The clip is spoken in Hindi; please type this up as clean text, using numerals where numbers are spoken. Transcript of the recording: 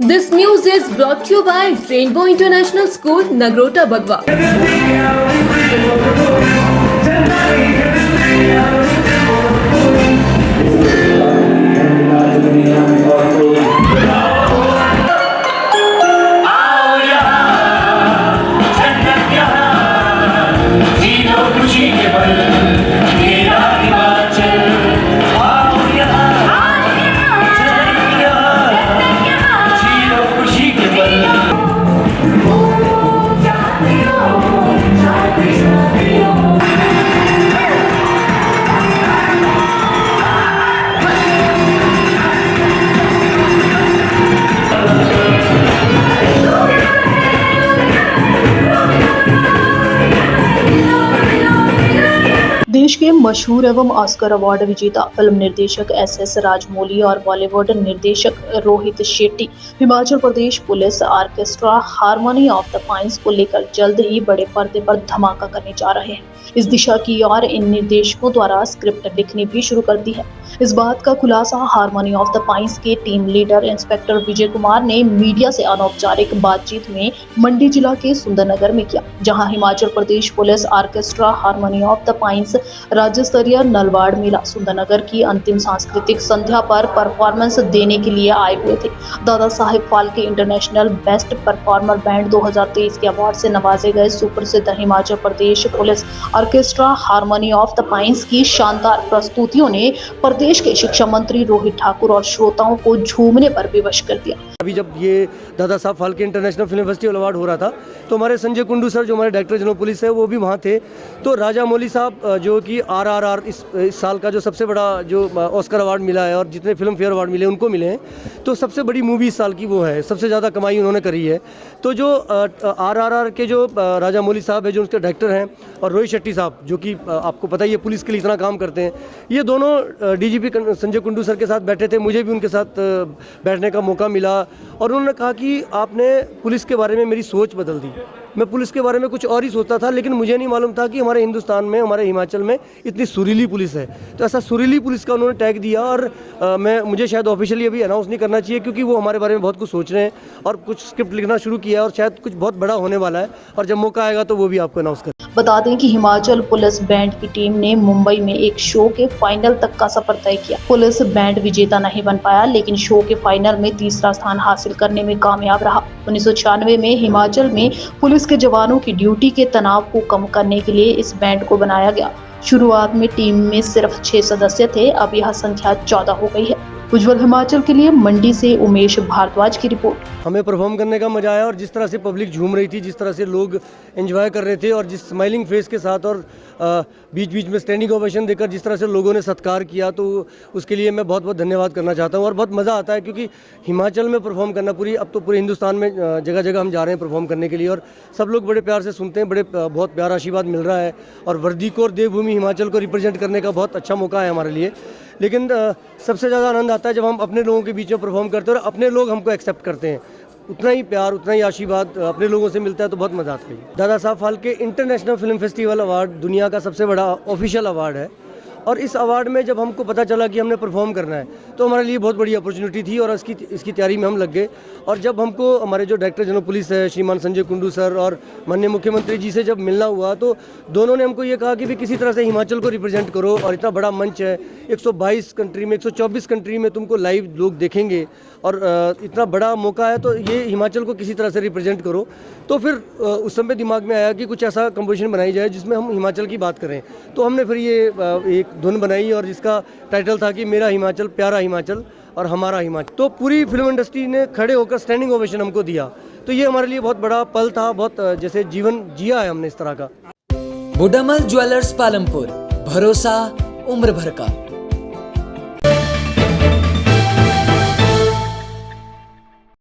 This news is brought to you by Rainbow International School, Nagrota Bagwa. देश के मशहूर एवं ऑस्कर अवार्ड विजेता फिल्म निर्देशक एस राजमौली और बॉलीवुड निर्देशक Rohit Shetty Himachal Pradesh police orchestra Harmony of the Pines को लेकर जल्द ही बड़े पर्दे पर धमाका करने जा रहे हैं। इस दिशा की ओर इन निर्देशकों द्वारा स्क्रिप्ट लिखनी भी शुरू कर दी है। इस बात का खुलासा हार्मनी ऑफ द पाइन्स के team leader inspector Vijay Kumar ने मीडिया से अनौपचारिक बातचीत में मंडी जिला के सुंदरनगर में किया, जहां Himachal Pradesh police orchestra Harmony of the Pines राज्य स्तरीय नलवाड़ मेला सुंदरनगर की अंतिम सांस्कृतिक संध्या पर परफॉर्मेंस देने के लिए आए हुए थे। Dada Saheb Phalke international best performer band 2023 के अवार्ड से नवाजे गए सुप्रसिद्ध Himachal Pradesh police orchestra Harmony of the Pines की शानदार प्रस्तुतियों ने प्रदेश के शिक्षा मंत्री रोहित ठाकुर और श्रोताओं को झूमने पर विवश कर दिया। अभी जब ये Dada Saheb Phalke international film festival award हो रहा था तो हमारे संजय कुंडू सर जो हमारे डायरेक्टर जनरल पुलिस है वो भी वहाँ थे। तो राजा मौली साहब जो कि RRR इस साल का जो सबसे बड़ा जो ऑस्कर अवार्ड मिला है और जितने फिल्म फेयर अवार्ड मिले उनको मिले हैं, तो सबसे बड़ी मूवी इस साल की वो है, सबसे ज़्यादा कमाई उन्होंने करी है। तो जो RRR के जो राजा मौली साहब है जो उसके डायरेक्टर हैं और रोहित शेट्टी साहब जो कि आपको पता ही है पुलिस के लिए इतना काम करते हैं, ये दोनों DGP संजय कुंडू सर के साथ बैठे थे। मुझे भी उनके साथ बैठने का मौका मिला और उन्होंने कहा कि आपने पुलिस के बारे में मेरी सोच बदल दी। मैं पुलिस के बारे में कुछ और ही सोचता था, लेकिन मुझे नहीं मालूम था कि हमारे हिंदुस्तान में, हमारे हिमाचल में इतनी सुरीली पुलिस है। तो ऐसा सुरीली पुलिस का उन्होंने टैग दिया और मुझे शायद ऑफिशियली अभी अनाउंस नहीं करना चाहिए क्योंकि वो हमारे बारे में बहुत कुछ सोच रहे हैं और कुछ स्क्रिप्ट लिखना शुरू किया और शायद कुछ बहुत बड़ा होने वाला है और जब मौका आएगा तो वो भी आपको अनाउंस कर। बता दें कि हिमाचल पुलिस बैंड की टीम ने मुंबई में एक शो के फाइनल तक का सफर तय किया। पुलिस बैंड विजेता नहीं बन पाया, लेकिन शो के फाइनल में तीसरा स्थान हासिल करने में कामयाब रहा। 1996 में हिमाचल में पुलिस के जवानों की ड्यूटी के तनाव को कम करने के लिए इस बैंड को बनाया गया। शुरुआत में टीम में सिर्फ 6 सदस्य थे, अब यह संख्या 14 हो गई है। उज्जवल हिमाचल के लिए मंडी से उमेश भारद्वाज की रिपोर्ट। हमें परफॉर्म करने का मजा आया और जिस तरह से पब्लिक झूम रही थी, जिस तरह से लोग एंजॉय कर रहे थे और जिस स्माइलिंग फेस के साथ और बीच बीच में स्टैंडिंग ओवेशन देकर जिस तरह से लोगों ने सत्कार किया, तो उसके लिए मैं बहुत बहुत धन्यवाद करना चाहता हूँ। और बहुत मज़ा आता है क्योंकि हिमाचल में परफॉर्म करना अब तो पूरे हिंदुस्तान में जगह जगह हम जा रहे हैं परफॉर्म करने के लिए और सब लोग बड़े प्यार से सुनते हैं, बहुत प्यारा आशीर्वाद मिल रहा है और वर्दी को और देवभूमि हिमाचल को रिप्रेजेंट करने का बहुत अच्छा मौका है हमारे लिए। लेकिन सबसे ज़्यादा आनंद आता है जब हम अपने लोगों के बीच में परफॉर्म करते हैं और अपने लोग हमको एक्सेप्ट करते हैं। उतना ही प्यार, उतना ही आशीर्वाद अपने लोगों से मिलता है तो बहुत मज़ा आता है। Dada Saheb Phalke international film festival award दुनिया का सबसे बड़ा ऑफिशियल अवार्ड है और इस अवार्ड में जब हमको पता चला कि हमने परफॉर्म करना है तो हमारे लिए बहुत बड़ी अपॉर्चुनिटी थी और इसकी तैयारी में हम लग गए। और जब हमको हमारे जो डायरेक्टर जनरल पुलिस है श्रीमान संजय कुंडू सर और माननीय मुख्यमंत्री जी से जब मिलना हुआ तो दोनों ने हमको ये कहा कि भी किसी तरह से हिमाचल को रिप्रेजेंट करो और इतना बड़ा मंच है, 122 कंट्री में 124 कंट्री में तुमको लाइव लोग देखेंगे और इतना बड़ा मौका है तो ये हिमाचल को किसी तरह से रिप्रेजेंट करो। तो फिर उस समय दिमाग में आया कि कुछ ऐसा कंपोजिशन बनाई जाए जिसमें हम हिमाचल की बात करें। तो हमने फिर ये एक धुन बनाई और जिसका टाइटल था कि मेरा हिमाचल, प्यारा हिमाचल और हमारा हिमाचल। तो पूरी फिल्म इंडस्ट्री ने खड़े होकर स्टैंडिंग ओवेशन हमको दिया। तो ये हमारे लिए बहुत बड़ा पल था, बहुत जैसे जीवन जिया है हमने इस तरह का। बुडामल ज्वेलर्स पालमपुर, भरोसा उम्र भर का।